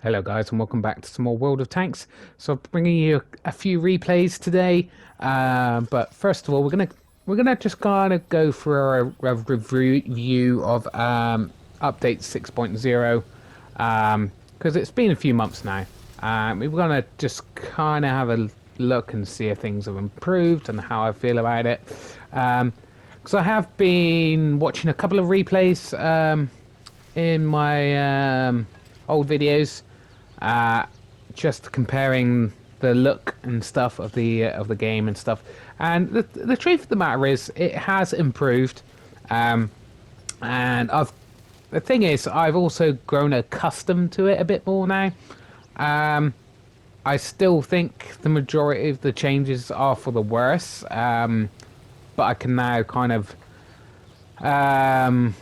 Hello guys and welcome back to some more World of Tanks. So I'm bringing you a few replays today, but first of all we're gonna just kind of go through a review of update 6.0 because it's been a few months now. We're gonna just kind of have a look and see if things have improved and how I feel about it. Because I have been watching a couple of replays in my old videos, uh, just comparing the look and stuff of the game and stuff. And the truth of the matter is, it has improved. Um, and the thing is, I've also grown accustomed to it a bit more now. Um, I still think the majority of the changes are for the worse, but I can now kind of um,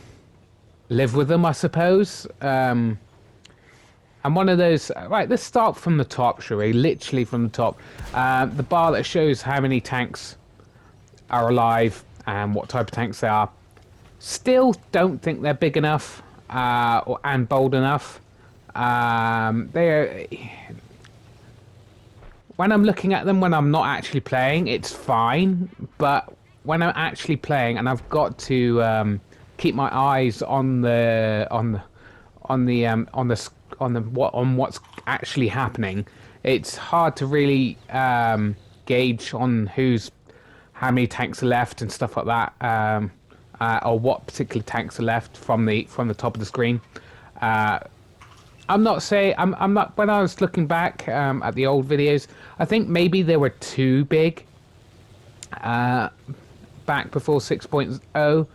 live with them, I suppose. And one of those, right, let's start from the top, shall we? Literally from the top. The bar that shows how many tanks are alive and what type of tanks they are. Still don't think they're big enough and bold enough. They're when I'm looking at them when I'm not actually playing, it's fine. But when I'm actually playing and I've got to keep my eyes on what's actually happening, it's hard to really gauge on how many tanks are left and stuff like that, or what particular tanks are left from the top of the screen. I'm not. When I was looking back at the old videos, I think maybe they were too big back before 6.0,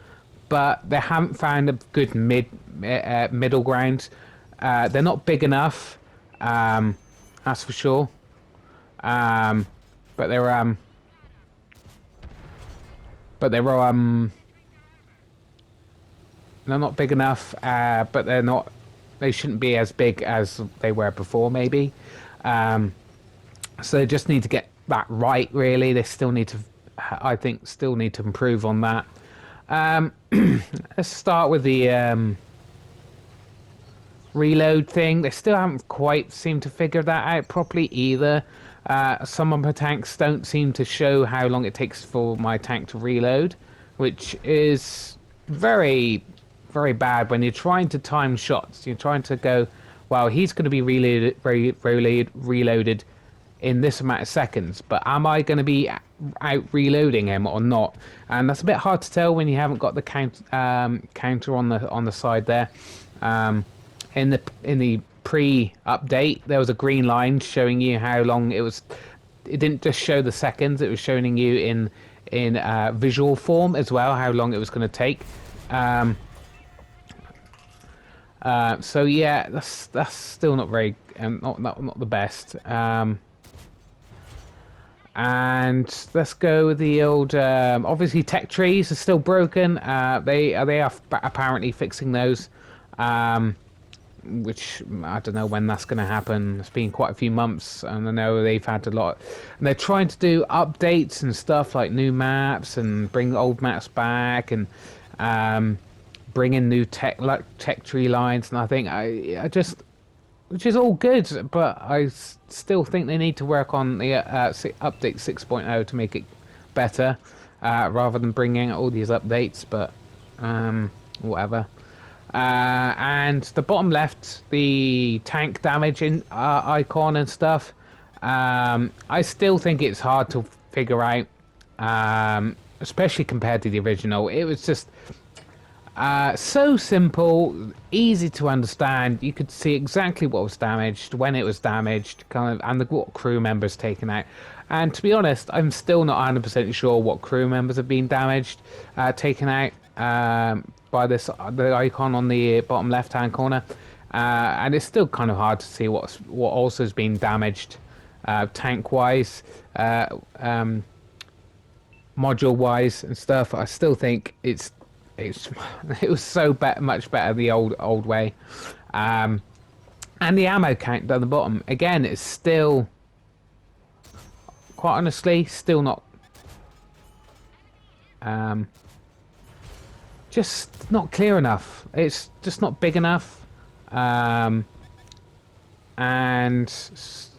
but they haven't found a good middle ground. They're not big enough, that's for sure. But they're not big enough. But they're not. They shouldn't be as big as they were before, maybe. So they just need to get that right. Really, they still need to. I think still need to improve on that. Let's start with the reload thing. They still haven't quite seemed to figure that out properly either. Some of my tanks don't seem to show how long it takes for my tank to reload, which is very, very bad when you're trying to time shots. You're trying to go, well, he's going to be reloaded in this amount of seconds, but am I going to be out reloading him or not? And that's a bit hard to tell when you haven't got the counter on the side there. In the pre-update, there was a green line showing you how long it was. It didn't just show the seconds; it was showing you in visual form as well how long it was going to take. So yeah, that's still not very not the best. And let's go with the old. Obviously, tech trees are still broken. They are apparently fixing those. Which I don't know when that's going to happen. It's been quite a few months, and I know they've had a lot. And they're trying to do updates and stuff like new maps and bring old maps back and bring in new tech tree lines. And I think I just, which is all good, but I still think they need to work on the update 6.0 to make it better, rather than bringing all these updates. But whatever. And the bottom left, the tank damage icon and stuff, I still think it's hard to figure out, especially compared to the original. It was just so simple, easy to understand. You could see exactly what was damaged, when it was damaged, and what crew members taken out. And to be honest, I'm still not 100% sure what crew members have been damaged, taken out by the icon on the bottom left-hand corner, and it's still kind of hard to see what also has been damaged, tank-wise, module-wise, and stuff. I still think it was so much better the old way, and the ammo count down the bottom again is still, quite honestly, still not. Just not clear enough. It's just not big enough. And and some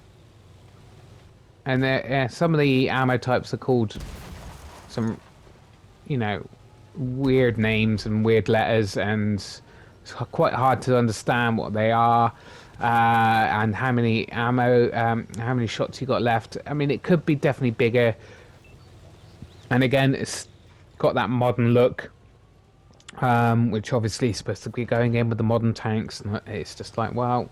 of the ammo types are called some, you know, weird names and weird letters, and it's quite hard to understand what they are, and how many ammo, how many shots you got left. I mean, it could be definitely bigger, and again, it's got that modern look, which obviously is supposed to be going in with the modern tanks. And it's just like, well,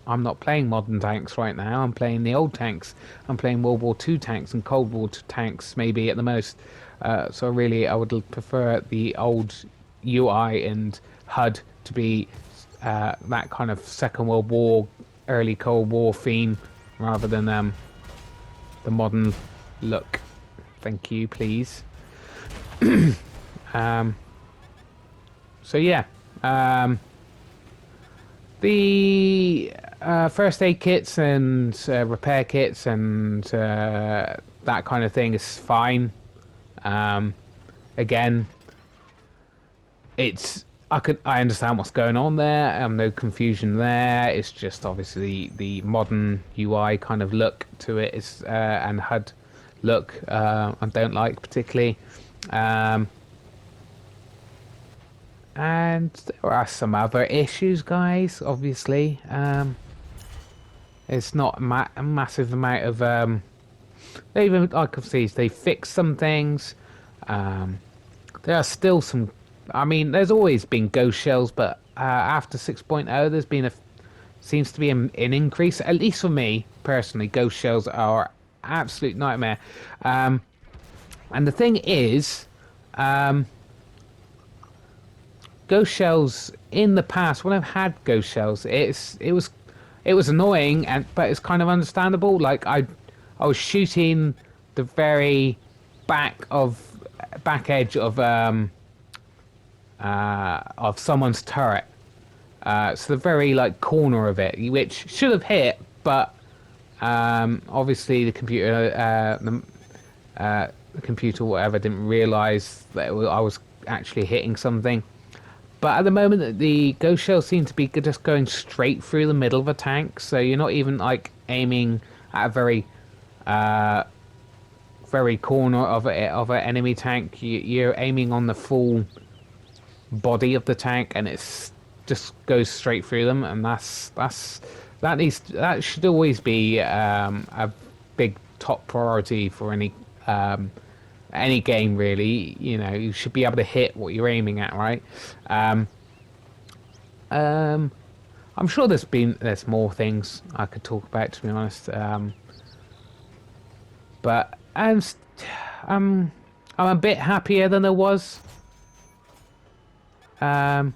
I'm not playing modern tanks right now. I'm playing the old tanks. I'm playing World War II tanks and Cold War tanks, maybe at the most. So really, I would prefer the old UI and HUD to be that kind of Second World War, early Cold War theme, rather than the modern look. Thank you, please. So yeah, the first aid kits and repair kits and that kind of thing is fine. Again, it's I understand what's going on there. No confusion there. It's just obviously the modern UI kind of look to it is and HUD look I don't like particularly. And there are some other issues, guys. Obviously, it's not a massive amount of. They even, I can see, they fixed some things. There are still some. I mean, there's always been ghost shells, but after 6.0, there's been seems to be an increase. At least for me personally, ghost shells are absolute nightmare. And the thing is. Ghost shells in the past, when I've had ghost shells, it was annoying, but it's kind of understandable. Like I was shooting the very back edge of someone's turret, so the very like corner of it, which should have hit, but obviously the computer whatever didn't realize that I was actually hitting something. But at the moment, the ghost shells seem to be just going straight through the middle of a tank, so you're not even like aiming at a very corner of an enemy tank. You're aiming on the full body of the tank, and it's just goes straight through them, and that should always be a big top priority for any game, really. You know, you should be able to hit what you're aiming at, right? I'm sure there's more things I could talk about, to be honest. But I'm a bit happier than I was. But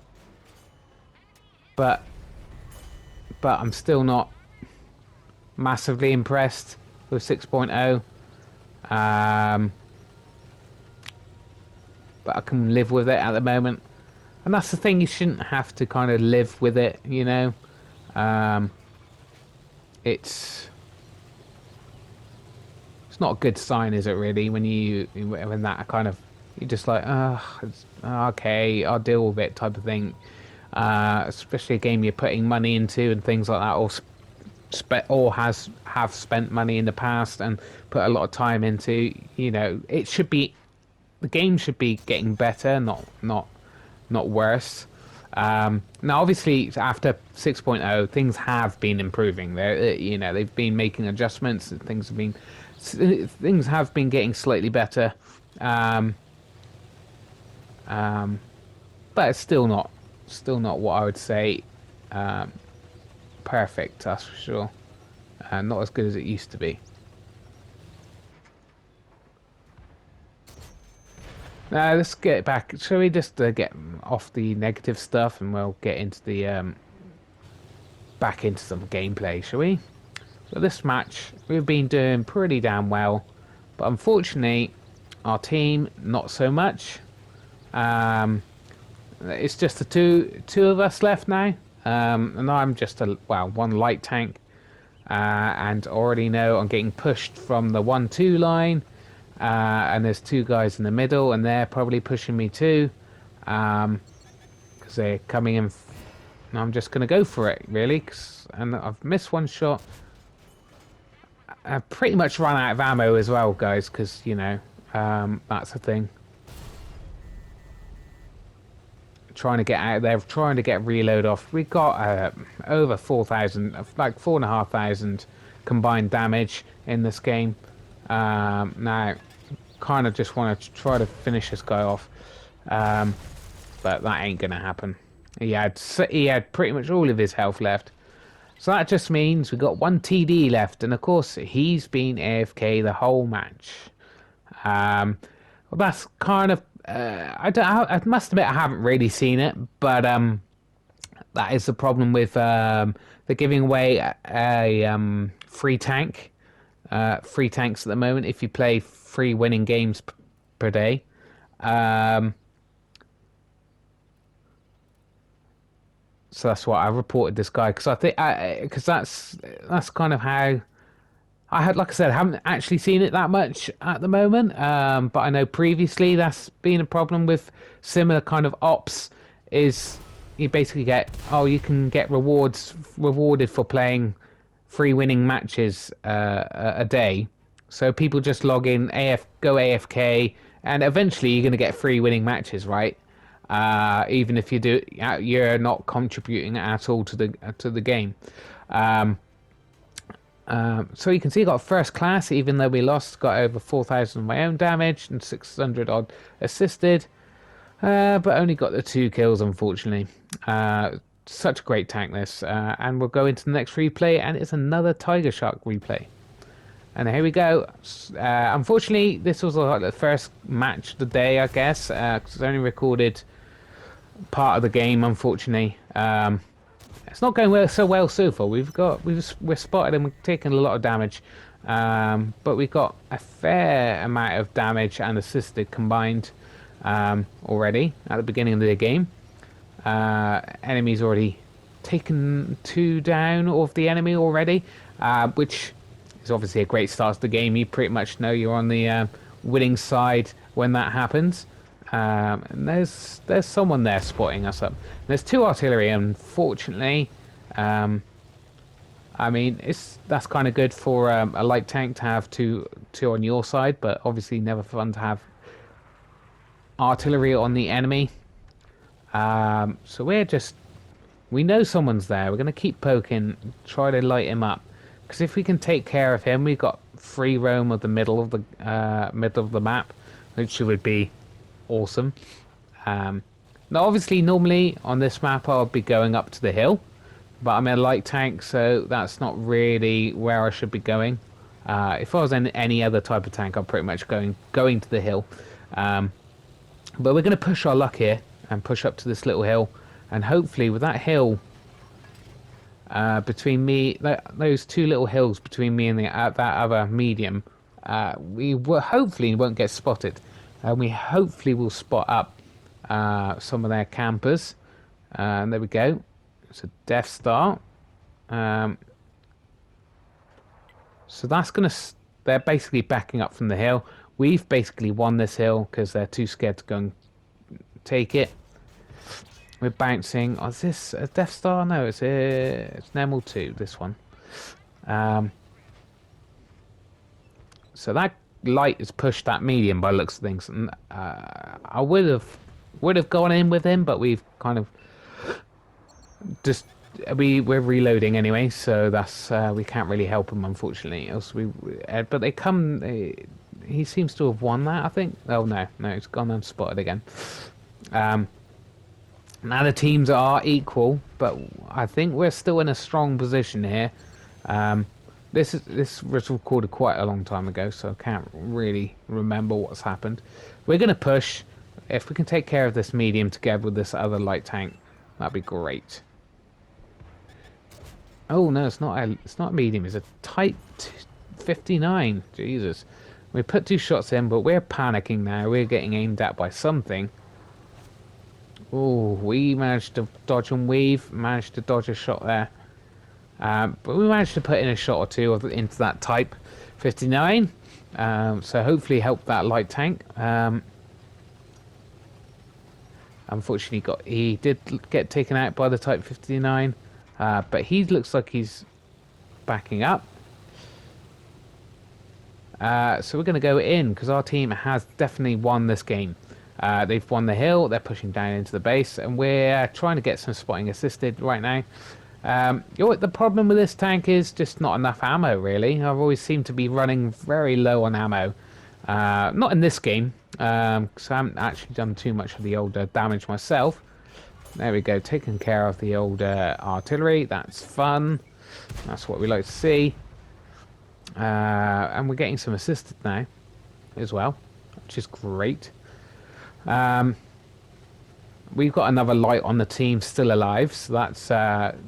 I'm still not massively impressed with 6.0. But I can live with it at the moment, and that's the thing. You shouldn't have to kind of live with it, you know. It's not a good sign, is it? Really, when that kind of you're just like, okay, I'll deal with it, type of thing. Especially a game you're putting money into and things like that, or have spent money in the past and put a lot of time into. You know, the game should be getting better, not worse. Now, obviously, after 6.0, things have been improving. They've been making adjustments. Things have been getting slightly better. But it's still not what I would say perfect. That's for sure. Not as good as it used to be. Now let's get back. Shall we just get off the negative stuff, and we'll get into the back into some gameplay, shall we? So this match, we've been doing pretty damn well, but unfortunately, our team not so much. It's just the two of us left now, and I'm just one light tank, and already know I'm getting pushed from the 1-2 line. And there's two guys in the middle, and they're probably pushing me too, because they're coming in And I'm just going to go for it, really. And I've missed one shot. I've pretty much run out of ammo as well, guys, because, you know, that's the thing. Trying to get out of there, trying to get reload off. We got over 4,000, like 4,500 combined damage in this game. Now, kind of just want to try to finish this guy off, but that ain't gonna happen. He had pretty much all of his health left, so that just means we got one TD left, and of course he's been AFK the whole match. Well, that's kind of I must admit I haven't really seen it, but that is the problem with they're giving away a free tank, free tanks at the moment if you play 3 winning games per day. So that's why I reported this guy, because I think because that's kind of how I had, like I said, I haven't actually seen it that much at the moment. But I know previously that's been a problem with similar kind of ops. Is you basically you can get rewarded for playing 3 winning matches a day. So people just log in, go AFK, and eventually you're going to get 3 winning matches, right? Even if you're not contributing at all to the game. So you can see I got first class, even though we lost. Got over 4,000 of my own damage and 600 odd assisted, but only got the 2 kills, unfortunately. Such a great tank this, and we'll go into the next replay, and it's another Tiger Shark replay. And here we go. Unfortunately, this was like the first match of the day, I guess, because I only recorded part of the game, unfortunately. It's not going so well so far. We're spotted and we're taking a lot of damage, but we got a fair amount of damage and assisted combined already at the beginning of the game. Enemies already taken 2 down of the enemy already, which is obviously a great start to the game. You pretty much know you're on the winning side when that happens. And there's someone there spotting us up. There's 2 artillery, unfortunately. I mean, that's kind of good for a light tank to have two on your side, but obviously never fun to have artillery on the enemy. So we know someone's there. We're going to keep poking, try to light him up, because if we can take care of him, we've got free roam of the middle of the map, which would be awesome. Now obviously normally on this map I'll be going up to the hill, but I'm in a light tank, so that's not really where I should be going. If I was in any other type of tank, I'm pretty much going to the hill. But we're going to push our luck here and push up to this little hill, and hopefully with that hill between me, those 2 little hills between me and that other medium, we hopefully won't get spotted. And we hopefully will spot up some of their campers. And there we go. It's a Death Star. So that's going to... They're basically backing up from the hill. We've basically won this hill because they're too scared to go and take it. We're bouncing. Oh, is this a Death Star? No, it's an ML2, this one. So that light has pushed that medium by looks of things, and I would have gone in with him, but we've kind of just we're reloading anyway, so that's we can't really help him, unfortunately. Else but they come. He seems to have won that, I think. Oh no, he's gone unspotted again. Now the teams are equal, but I think we're still in a strong position here. This was recorded quite a long time ago, so I can't really remember what's happened. We're going to push. If we can take care of this medium together with this other light tank, that'd be great. Oh no, it's not a medium. It's a Type 59. Jesus, we put 2 shots in, but we're panicking now. We're getting aimed at by something. Oh, we managed to dodge and weave. Managed to dodge a shot there. But we managed to put in a shot or 2 into that Type 59, so hopefully help that light tank. Unfortunately, he did get taken out by the Type 59, but he looks like he's backing up. So we're going to go in because our team has definitely won this game. They've won the hill, they're pushing down into the base, and we're trying to get some spotting assisted right now. You know what the problem with this tank is? Just not enough ammo, really. I've always seemed to be running very low on ammo. Not in this game, because I haven't actually done too much of the old damage myself. There we go, taking care of the old artillery. That's fun. That's what we like to see. And we're getting some assisted now as well, which is great. We've got another light on the team still alive, so that's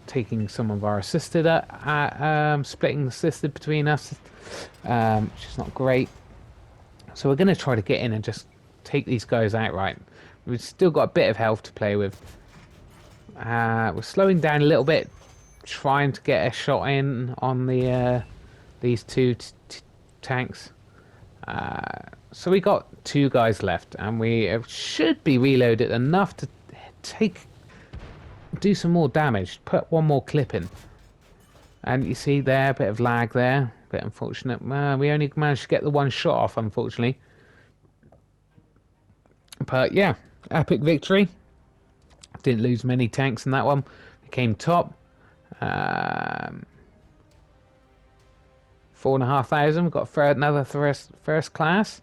taking some of our assisted, splitting the assisted between us, which is not great. So we're going to try to get in and just take these guys outright. We've still got a bit of health to play with. We're slowing down a little bit, trying to get a shot in on the these two tanks. So we got 2 guys left, and we should be reloaded enough to do some more damage. Put one more clip in, and you see there, a bit of lag there, a bit unfortunate. We only managed to get the one shot off, unfortunately. But yeah, epic victory. Didn't lose many tanks in that one. We came top. 4,500. Got another first class.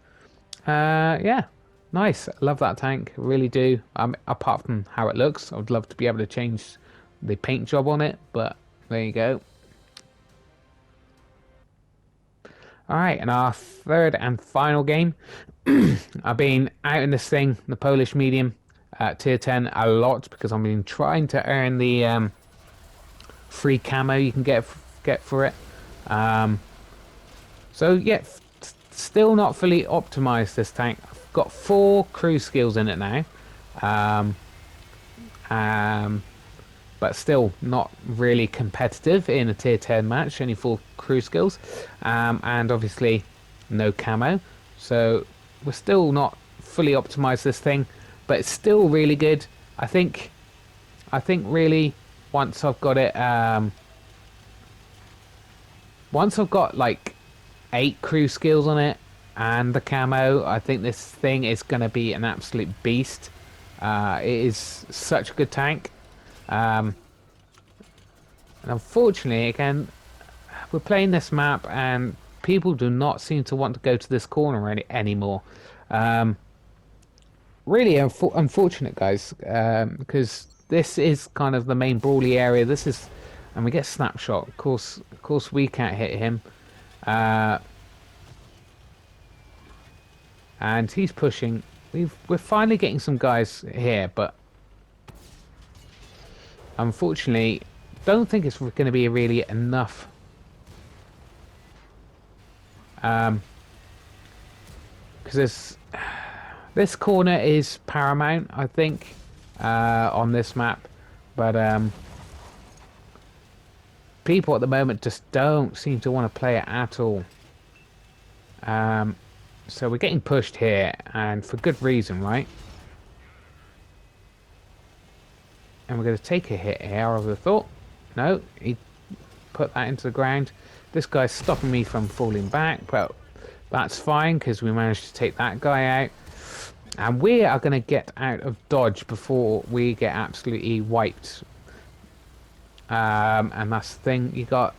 Yeah, nice. Love that tank, really do. Apart from how it looks, I would love to be able to change the paint job on it, but there you go. Alright, and our third and final game. I've been out in this thing, the Polish medium, tier 10 a lot, because I've been trying to earn the free camo you can get for it. So yeah, still not fully optimized this tank. I've got 4 crew skills in it now, but still not really competitive in a tier 10 match. Only 4 crew skills, and obviously no camo. So we're still not fully optimized this thing, but it's still really good. I think really once I've got it, once I've got like 8 crew skills on it and the camo, I think this thing is going to be an absolute beast. It is such a good tank. And unfortunately, again, we're playing this map and people do not seem to want to go to this corner anymore. Really unfortunate, guys, because this is kind of the main brawly area. This is, and we get snapshot. Of course, we can't hit him. And he's pushing. We're finally getting some guys here, but unfortunately, don't think it's going to be really enough. Because this corner is paramount, I think, on this map, but people at the moment just don't seem to want to play it at all. So we're getting pushed here, and for good reason, right? And we're going to take a hit here, I would have thought. No, he put that into the ground. This guy's stopping me from falling back, but that's fine because we managed to take that guy out. And we are going to get out of dodge before we get absolutely wiped. And that's the thing. We got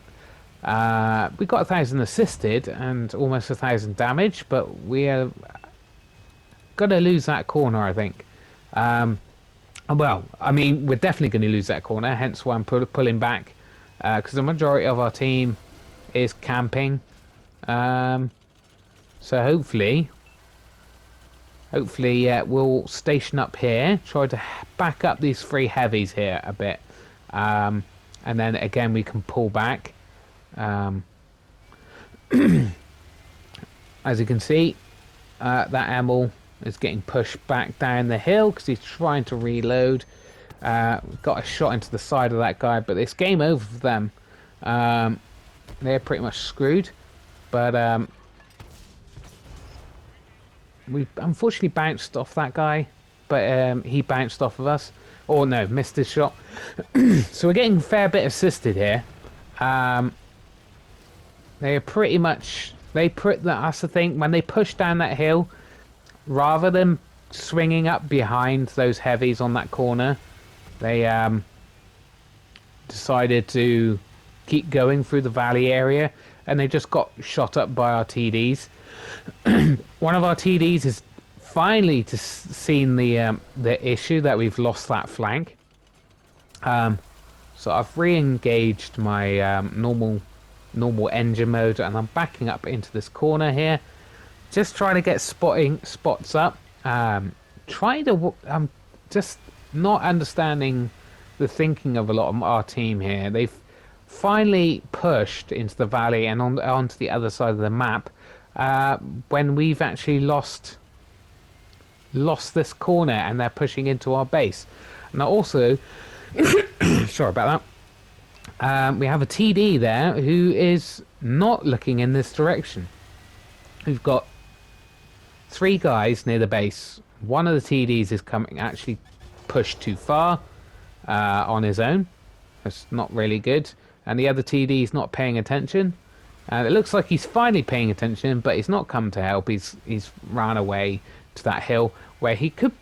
1,000 assisted and almost 1,000 damage, but we're gonna lose that corner, I think. Well, I mean, we're definitely going to lose that corner, hence why I'm pulling back, because the majority of our team is camping. So hopefully, we'll station up here, try to back up these 3 heavies here a bit, and then again we can pull back. As you can see, that Emil is getting pushed back down the hill because he's trying to reload. Got a shot into the side of that guy, but it's game over for them. They're pretty much screwed, but we unfortunately bounced off that guy. but he bounced off of us. Or no, missed his shot. So we're getting a fair bit assisted here. They are pretty much... That's the thing. When they push down that hill, rather than swinging up behind those heavies on that corner, they decided to keep going through the valley area, and they just got shot up by our TDs. One of our TDs has finally seen the issue that we've lost that flank. So I've re-engaged my normal engine mode, and I'm backing up into this corner here, just trying to get spots up. I'm just not understanding the thinking of a lot of our team here. They've finally pushed into the valley and onto the other side of the map, when we've actually lost this corner, and they're pushing into our base. Now also, sorry about that, we have a TD there who is not looking in this direction. We've got 3 guys near the base. One of the TDs is actually pushed too far on his own. That's not really good. And the other TD is not paying attention. And it looks like he's finally paying attention, but he's not come to help. He's ran away to that hill where he could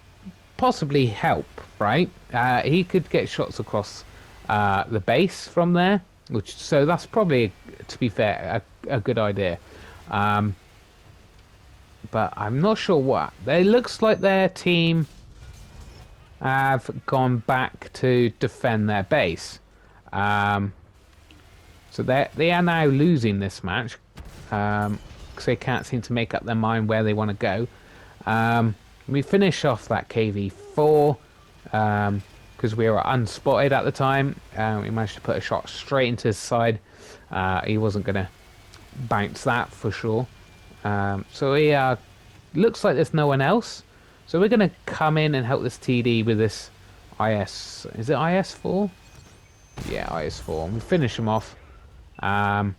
possibly help, right? He could get shots across the base from there, so that's probably, to be fair, a good idea. But I'm not sure what. It looks like their team have gone back to defend their base. So they are now losing this match, because they can't seem to make up their mind where they want to go. We finish off that KV4 because we were unspotted at the time. We managed to put a shot straight into his side. He wasn't going to bounce that for sure. So he looks like there's no one else. So we're going to come in and help this TD with this IS. Is it IS4? Yeah, IS4. And we finish him off. And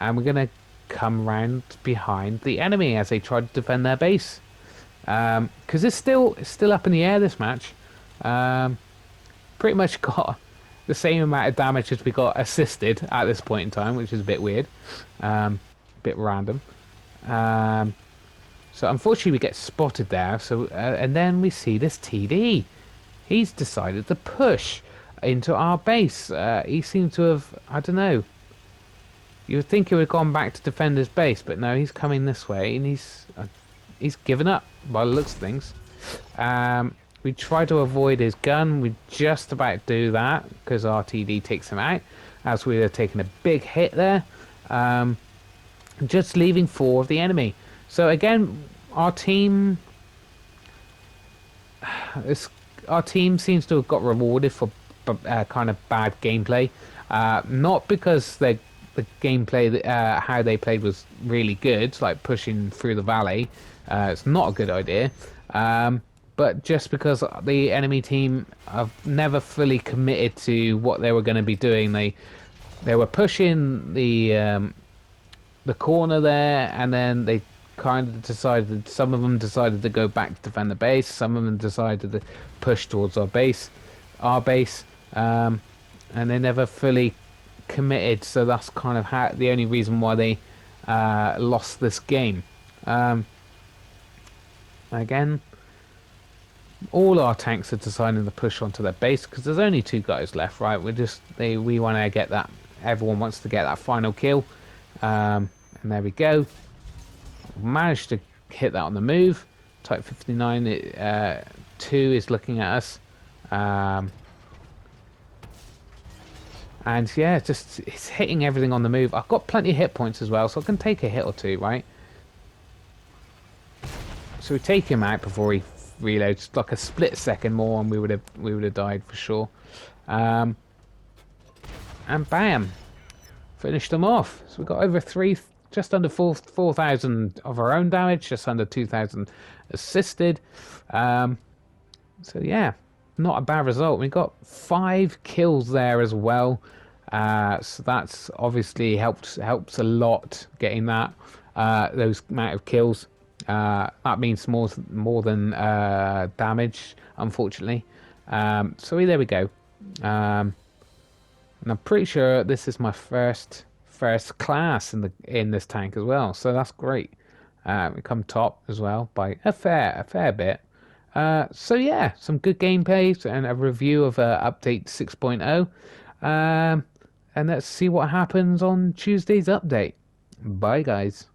we're going to come round behind the enemy as they try to defend their base. Because it's still up in the air, this match. Pretty much got the same amount of damage as we got assisted at this point in time, which is a bit weird. A bit random. So unfortunately we get spotted there. So and then we see this TD. He's decided to push into our base. He seemed to have, I don't know. You would think he would have gone back to defend his base, but no, he's coming this way, and he's given up by the looks of things. We try to avoid his gun. We just about do that because our TD takes him out, as we are taking a big hit there. Just leaving 4 of the enemy. So again, our team seems to have got rewarded for kind of bad gameplay. Not because the gameplay, how they played was really good, like pushing through the valley. It's not a good idea. But just because the enemy team have never fully committed to what they were going to be doing. They were pushing the corner there, and then they kind of decided, some of them decided to go back to defend the base, some of them decided to push towards our base, and they never fully committed. So that's kind of the only reason why they lost this game. Again, all our tanks are deciding to push onto their base because there's only 2 guys left, right? We want to get that. Everyone wants to get that final kill, and there we go. Managed to hit that on the move. Type 59 2 is looking at us, and yeah, it's hitting everything on the move. I've got plenty of hit points as well, so I can take a hit or 2, right? So we take him out before he reloads, like a split second more, and we would have died for sure. And bam, finished them off. So we got over just under 4,000 of our own damage, just under 2,000 assisted. So yeah, not a bad result. We got 5 kills there as well. So that's obviously helps a lot getting that those amount of kills. That means more than damage, unfortunately. So there we go. Um, and I'm pretty sure this is my first class in this tank as well. So that's great. We come top as well by a fair bit. So yeah, some good gameplay and a review of update 6.0. Um, and let's see what happens on Tuesday's update. Bye guys.